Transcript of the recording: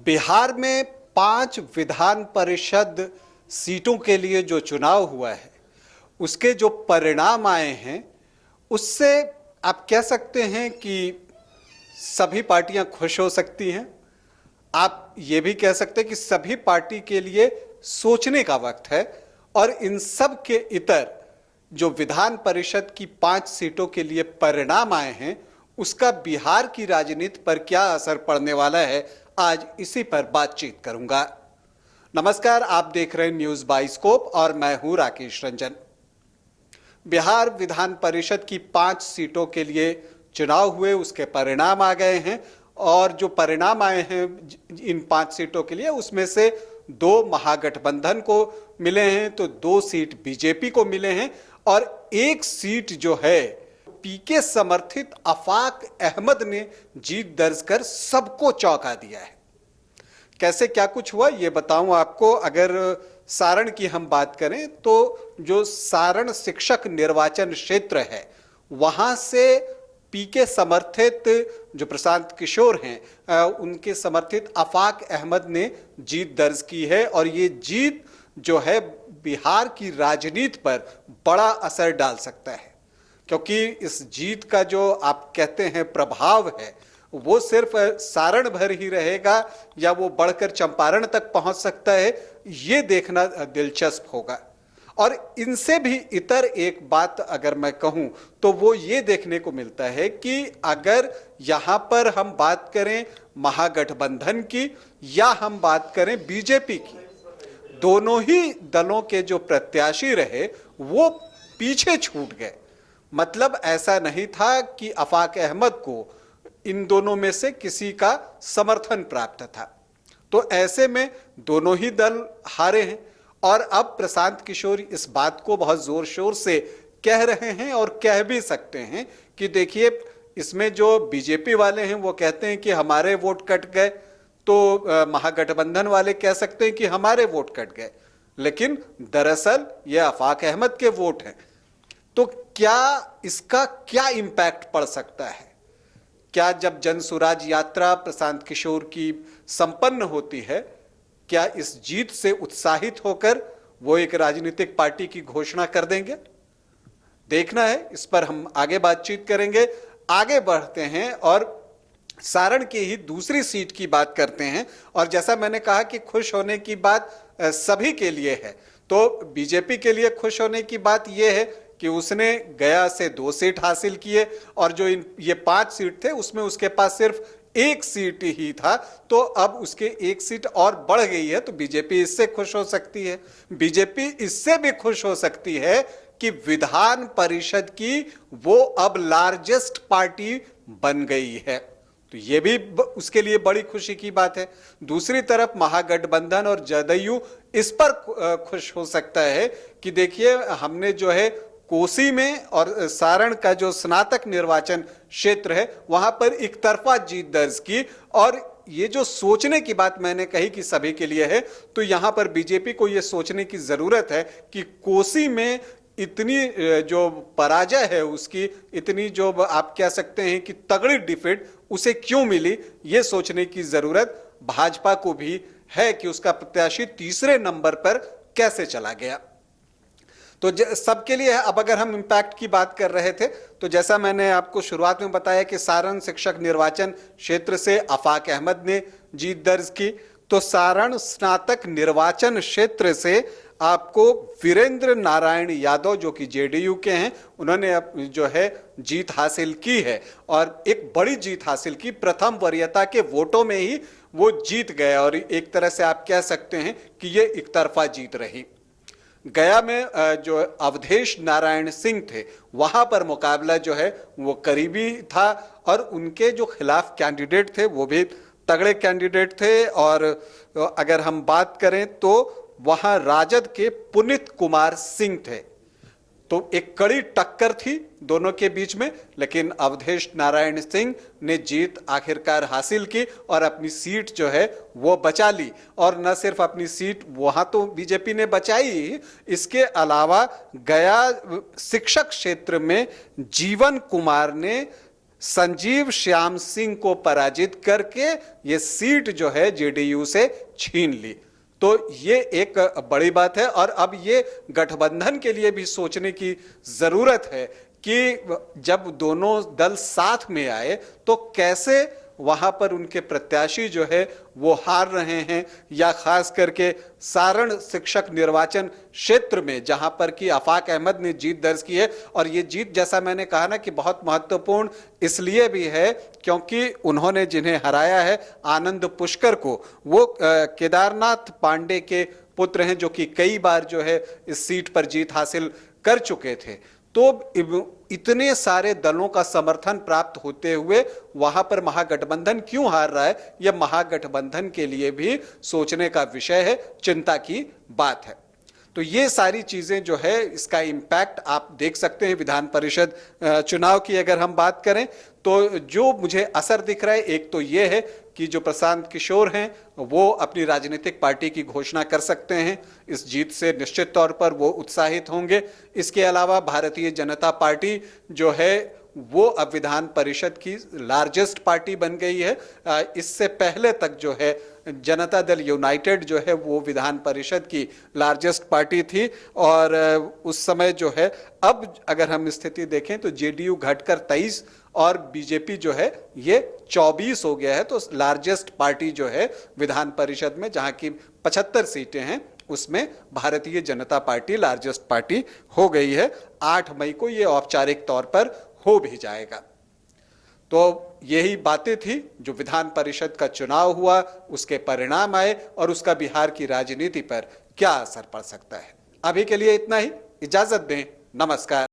बिहार में 5 विधान परिषद सीटों के लिए जो चुनाव हुआ है, उसके जो परिणाम आए हैं, उससे आप कह सकते हैं कि सभी पार्टियां खुश हो सकती हैं। आप ये भी कह सकते हैं कि सभी पार्टी के लिए सोचने का वक्त है और इन सब के इतर जो विधान परिषद की 5 सीटों के लिए परिणाम आए हैं, उसका बिहार की राजनीति पर क्या असर पड़ने वाला है, आज इसी पर बातचीत करूंगा। नमस्कार, आप देख रहे हैं न्यूज बाइस्कोप और मैं हूं राकेश रंजन। बिहार विधान परिषद की 5 सीटों के लिए चुनाव हुए, उसके परिणाम आ गए हैं और जो परिणाम आए हैं इन 5 सीटों के लिए, उसमें से 2 महागठबंधन को मिले हैं तो 2 सीट बीजेपी को मिले हैं और 1 सीट जो है पीके समर्थित आफाक अहमद ने जीत दर्ज कर सबको चौंका दिया है। कैसे क्या कुछ हुआ ये बताऊं आपको। अगर सारण की हम बात करें तो जो सारण शिक्षक निर्वाचन क्षेत्र है, वहां से पीके समर्थित जो प्रशांत किशोर हैं, उनके समर्थित आफाक अहमद ने जीत दर्ज की है और ये जीत जो है बिहार की राजनीति पर बड़ा असर डाल सकता है, क्योंकि इस जीत का जो आप कहते हैं प्रभाव है, वो सिर्फ सारण भर ही रहेगा या वो बढ़कर चंपारण तक पहुंच सकता है, ये देखना दिलचस्प होगा। और इनसे भी इतर एक बात अगर मैं कहूं तो वो ये देखने को मिलता है कि अगर यहां पर हम बात करें महागठबंधन की या हम बात करें बीजेपी की, दोनों ही दलों के जो प्रत्याशी रहे वो पीछे छूट गए। मतलब ऐसा नहीं था कि आफाक अहमद को इन दोनों में से किसी का समर्थन प्राप्त था। तो ऐसे में दोनों ही दल हारे हैं और अब प्रशांत किशोर इस बात को बहुत जोर शोर से कह रहे हैं और कह भी सकते हैं कि देखिए, इसमें जो बीजेपी वाले हैं वो कहते हैं कि हमारे वोट कट गए, तो महागठबंधन वाले कह सकते हैं कि हमारे वोट कट गए, लेकिन दरअसल ये आफाक अहमद के वोट हैं। तो क्या इसका क्या इम्पैक्ट पड़ सकता है? क्या जब जन सुराज यात्रा प्रशांत किशोर की संपन्न होती है, क्या इस जीत से उत्साहित होकर वो एक राजनीतिक पार्टी की घोषणा कर देंगे? देखना है, इस पर हम आगे बातचीत करेंगे। आगे बढ़ते हैं और सारण की ही दूसरी सीट की बात करते हैं। और जैसा मैंने कहा कि खुश होने की बात सभी के लिए है, तो बीजेपी के लिए खुश होने की बात यह है कि उसने गया से 2 सीट हासिल किए और जो ये 5 सीट थे उसमें उसके पास सिर्फ 1 सीट ही था, तो अब उसके 1 सीट और बढ़ गई है, तो बीजेपी इससे खुश हो सकती है। बीजेपी इससे भी खुश हो सकती है कि विधान परिषद की वो अब लार्जेस्ट पार्टी बन गई है, तो ये भी उसके लिए बड़ी खुशी की बात है। दूसरी तरफ महागठबंधन और जदयू इस पर खुश हो सकता है कि देखिए, हमने जो है कोसी में और सारण का जो स्नातक निर्वाचन क्षेत्र है वहां पर एक तरफा जीत दर्ज की। और ये जो सोचने की बात मैंने कही कि सभी के लिए है, तो यहां पर बीजेपी को ये सोचने की जरूरत है कि कोसी में इतनी जो पराजय है उसकी, इतनी जो आप कह सकते हैं कि तगड़ी डिफीट उसे क्यों मिली, ये सोचने की जरूरत भाजपा को भी है कि उसका प्रत्याशी तीसरे नंबर पर कैसे चला गया। तो सबके लिए है। अब अगर हम इम्पैक्ट की बात कर रहे थे, तो जैसा मैंने आपको शुरुआत में बताया कि सारण शिक्षक निर्वाचन क्षेत्र से आफाक अहमद ने जीत दर्ज की, तो सारण स्नातक निर्वाचन क्षेत्र से आपको वीरेंद्र नारायण यादव, जो कि जेडीयू के हैं, उन्होंने जो है जीत हासिल की है और एक बड़ी जीत हासिल की। प्रथम वरीयता के वोटों में ही वो जीत गए और एक तरह से आप कह सकते हैं कि ये एक तरफा जीत रही। गया में जो अवधेश नारायण सिंह थे, वहां पर मुकाबला जो है वो करीबी था और उनके जो खिलाफ कैंडिडेट थे वो भी तगड़े कैंडिडेट थे। और अगर हम बात करें तो वहां राजद के पुनीत कुमार सिंह थे, तो एक कड़ी टक्कर थी दोनों के बीच में, लेकिन अवधेश नारायण सिंह ने जीत आखिरकार हासिल की और अपनी सीट जो है वो बचा ली। और न सिर्फ अपनी सीट वहां तो बीजेपी ने बचाई, इसके अलावा गया शिक्षक क्षेत्र में जीवन कुमार ने संजीव श्याम सिंह को पराजित करके ये सीट जो है जेडीयू से छीन ली। तो ये एक बड़ी बात है और अब ये गठबंधन के लिए भी सोचने की जरूरत है कि जब दोनों दल साथ में आए तो कैसे वहां पर उनके प्रत्याशी जो है वो हार रहे हैं, या खास करके सारण शिक्षक निर्वाचन क्षेत्र में जहां पर कि आफाक अहमद ने जीत दर्ज की है। और ये जीत, जैसा मैंने कहा ना, कि बहुत महत्वपूर्ण इसलिए भी है क्योंकि उन्होंने जिन्हें हराया है आनंद पुष्कर को, वो केदारनाथ पांडे के पुत्र हैं, जो कि कई बार जो है इस सीट पर जीत हासिल कर चुके थे। तो इतने सारे दलों का समर्थन प्राप्त होते हुए वहां पर महागठबंधन क्यों हार रहा है, यह महागठबंधन के लिए भी सोचने का विषय है, चिंता की बात है। तो ये सारी चीजें जो है, इसका इम्पैक्ट आप देख सकते हैं। विधान परिषद चुनाव की अगर हम बात करें तो जो मुझे असर दिख रहा है, एक तो ये है कि जो प्रशांत किशोर हैं वो अपनी राजनीतिक पार्टी की घोषणा कर सकते हैं। इस जीत से निश्चित तौर पर वो उत्साहित होंगे। इसके अलावा भारतीय जनता पार्टी जो है वो अब विधान परिषद की लार्जेस्ट पार्टी बन गई है। इससे पहले तक जो है जनता दल यूनाइटेड जो है वो विधान परिषद की लार्जेस्ट पार्टी थी, और उस समय जो है, अब अगर हम स्थिति देखें तो जेडीयू घटकर 23 और बीजेपी जो है ये 24 हो गया है। तो लार्जेस्ट पार्टी जो है विधान परिषद में, जहां की 75 सीटें हैं, उसमें Bharatiya Janata party largest party हो गई है। 8 मई को ये औपचारिक तौर पर हो भी जाएगा। तो यही बातें थी जो विधान परिषद का चुनाव हुआ, उसके परिणाम आए और उसका बिहार की राजनीति पर क्या असर पड़ सकता है। अभी के लिए इतना ही, इजाजत दें, नमस्कार।